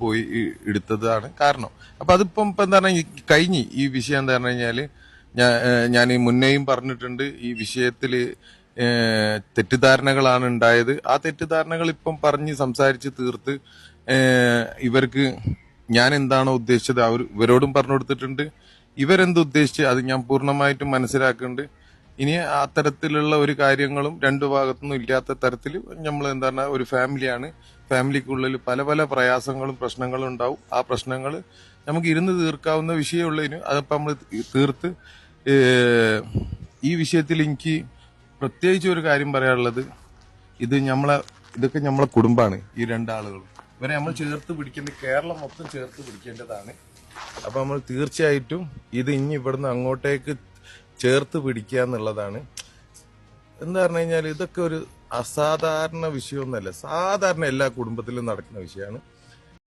പോയി എടുത്തതാണ് കാരണം. അപ്പൊ അതിപ്പം ഇപ്പൊ എന്താ പറഞ്ഞാൽ കഴിഞ്ഞ് ഈ വിഷയം എന്താ പറഞ്ഞു കഴിഞ്ഞാല് ഞാൻ മുന്നേയും പറഞ്ഞിട്ടുണ്ട് ഈ വിഷയത്തില് തെറ്റിദ്ധാരണകളാണ് ഉണ്ടായത്. ആ തെറ്റിദ്ധാരണകൾ ഇപ്പം പറഞ്ഞ് സംസാരിച്ച് തീർത്ത് ഇവർക്ക് ഞാൻ എന്താണോ ഉദ്ദേശിച്ചത് ഇവരോടും പറഞ്ഞു കൊടുത്തിട്ടുണ്ട്. ഇവരെന്ത് ഉദ്ദേശിച്ച് അത് ഞാൻ പൂർണ്ണമായിട്ടും മനസ്സിലാക്കുന്നുണ്ട്. ഇനി അത്തരത്തിലുള്ള ഒരു കാര്യങ്ങളും രണ്ടു ഭാഗത്തുനിന്നും ഇല്ലാത്ത തരത്തിൽ നമ്മൾ എന്താണ് ഒരു ഫാമിലിയാണ്. ഫാമിലിക്കുള്ളിൽ പല പല പ്രയാസങ്ങളും പ്രശ്നങ്ങളും ഉണ്ടാവും. ആ പ്രശ്നങ്ങൾ നമുക്ക് ഇരുന്ന് തീർക്കാവുന്ന വിഷയമുള്ളതിന് അതിപ്പോൾ നമ്മൾ തീർത്ത് ഈ വിഷയത്തിൽ എനിക്ക് പ്രത്യേകിച്ച് ഒരു കാര്യം പറയാനുള്ളത്, ഇതൊക്കെ നമ്മളെ കുടുംബമാണ്. ഈ രണ്ടാളുകളും ഇവരെ നമ്മൾ ചേർത്ത് പിടിക്കേണ്ട, കേരളം മൊത്തം ചേർത്ത് പിടിക്കേണ്ടതാണ്. അപ്പൊ നമ്മൾ തീർച്ചയായിട്ടും ഇത് ഇനി ഇവിടുന്ന് അങ്ങോട്ടേക്ക് ചേർത്ത് പിടിക്കുക എന്നുള്ളതാണ്. എന്താ പറഞ്ഞു കഴിഞ്ഞാൽ ഇതൊക്കെ ഒരു അസാധാരണ വിഷയമൊന്നുമല്ല, സാധാരണ എല്ലാ കുടുംബത്തിലും നടക്കുന്ന വിഷയമാണ്.